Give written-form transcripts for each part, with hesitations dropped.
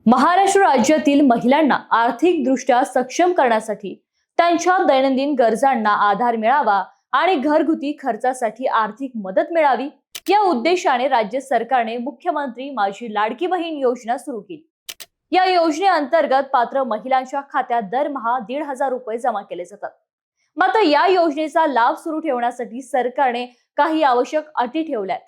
महाराष्ट्र राज्यातील महिलांना आर्थिकदृष्ट्या सक्षम करण्यासाठी त्यांच्या दैनंदिन गरजांना आधार मिळावा आणि घरगुती खर्चासाठी आर्थिक मदत मिळावी या उद्देशाने राज्य सरकारने मुख्यमंत्री माझी लाडकी बहीण योजना सुरू केली। या योजनेअंतर्गत पात्र महिलांच्या खात्यात दरमहा 1,500 रुपये जमा केले जातात। मात्र या योजनेचा लाभ सुरू ठेवण्यासाठी सरकारने काही आवश्यक अटी ठेवल्यात।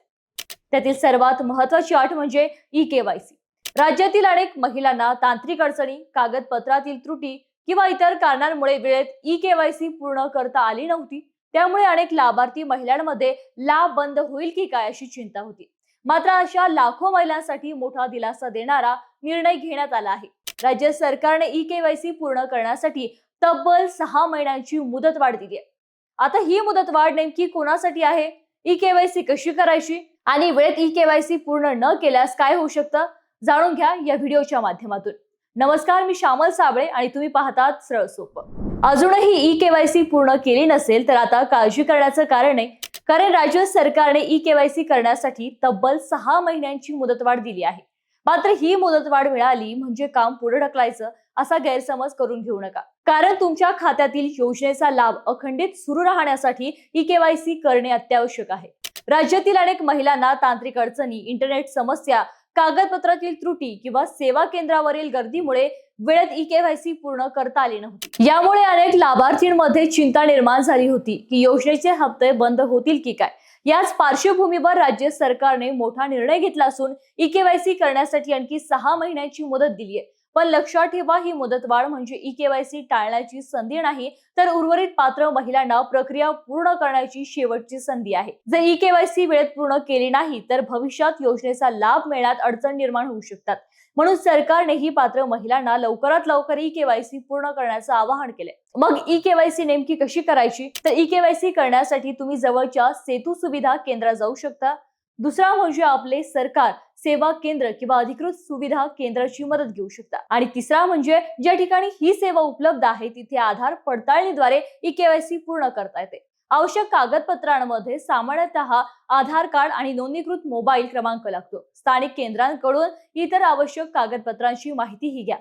त्यातील सर्वात महत्त्वाची अट म्हणजे ई-केवायसी। राज्यातील अनेक महिलांना तांत्रिक अडचणी, कागदपत्रातील त्रुटी किंवा इतर कारणांमुळे वेळेत ई-केवायसी पूर्ण करता आली नव्हती। त्यामुळे अनेक लाभार्थी महिलांमध्ये लाभ बंद होईल की काय अशी चिंता होती। मात्र अशा लाखो महिलांसाठी मोठा दिलासा देणारा निर्णय घेण्यात आला आहे। राज्य सरकारने ई-केवायसी पूर्ण करण्यासाठी तब्बल 6 महिन्यांची मुदतवाढ दिली आहे। आता ही मुदतवाढ नेमकी कोणासाठी आहे, ई-केवायसी कशी करायची आणि वेळेत ई-केवायसी पूर्ण न केल्यास काय होऊ शकतं, जाणून घ्या या व्हिडिओच्या माध्यमातून। नमस्कार, मी श्यामल साबळे आणि तुम्ही पाहतात सरळ सोपं। अजूनही ई-केवायसी पूर्ण केली नसेल तर आता काळजी करण्याचं कारण आहे, कारण राज्य सरकारने ई-केवायसी करण्यासाठी तब्बल 6 महिन्यांची मुदतवाढ दिली आहे। मात्र ही मुदतवाढ मिळाली म्हणजे काम पुढे ढकलायचं असा गैरसमज करून घेऊ नका, कारण तुमच्या खात्यातील योजनेचा लाभ अखंडित सुरू राहण्यासाठी ई-केवायसी करणे अत्यावश्यक आहे। राज्यातील अनेक महिलांना तांत्रिक अडचणी, इंटरनेट समस्या, कागदपत्रातील त्रुटी किंवा सेवा केंद्रावरील गर्दीमुळे वेळेत ई-केवायसी पूर्ण करता आली नव्हती। यामुळे अनेक लाभार्थींमध्ये चिंता निर्माण झाली होती की योजनेचे हप्ते बंद होतील की काय। याच पार्श्वभूमीवर राज्य सरकारने मोठा निर्णय घेतला असून ई-केवायसी करण्यासाठी आणखी 6 महिन्यांची मुदत दिली आहे। पण लक्षात ठेवा, ही मुदतवाढ म्हणजे ई-केवायसी टाळण्याची संधी नाही, तर उर्वरित पात्र महिलांना प्रक्रिया पूर्ण करण्याची शेवटची संधी आहे। जर ई-केवायसी वेळेत पूर्ण केली नाही तर भविष्यात योजनेचा लाभ मिळण्यात अडचण निर्माण होऊ शकतात। म्हणून सरकारने ही पात्र महिलांना लवकरात लवकर ई-केवायसी पूर्ण करण्याचं आवाहन केले। मग ई-केवायसी नेमकी कशी करायची, तर ई-केवायसी करण्यासाठी तुम्ही जवळच्या सेतू सुविधा केंद्रात जाऊ शकता। दुसरा म्हणजे आपले सरकार सेवा केंद्र किंवा अधिकृत सुविधा केंद्राची मदत घेऊ शकता। आणि तिसरा म्हणजे ज्या ठिकाणी ही सेवा उपलब्ध आहे तिथे आधार पडताळणीद्वारे ई-केवायसी पूर्ण करता येते। आवश्यक कागदपत्रांमध्ये सामान्यतः आधार कार्ड आणि नोंदणीकृत मोबाईल क्रमांक लागतो। स्थानिक केंद्रांकडून इतर आवश्यक कागदपत्रांची माहितीही घ्या।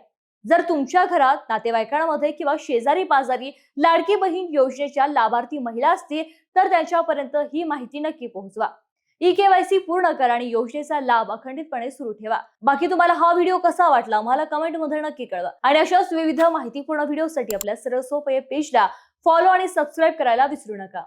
जर तुमच्या घरात, नातेवाईकांमध्ये किंवा शेजारी पाजारी लाडकी बहीण योजनेच्या लाभार्थी महिला असतील तर त्यांच्यापर्यंत ही माहिती नक्की पोहोचवा। ई-केवायसी पूर्ण करा आणि योजनेचा लाभ अखंडितपणे सुरू ठेवा। बाकी तुम्हाला हा व्हिडिओ कसा वाटला मला कमेंट मध्ये नक्की कळवा। आणि अशाच विविध माहितीपूर्ण व्हिडिओसाठी आपल्या सरळ सोपं या पेजला फॉलो आणि सबस्क्राईब करायला विसरू नका।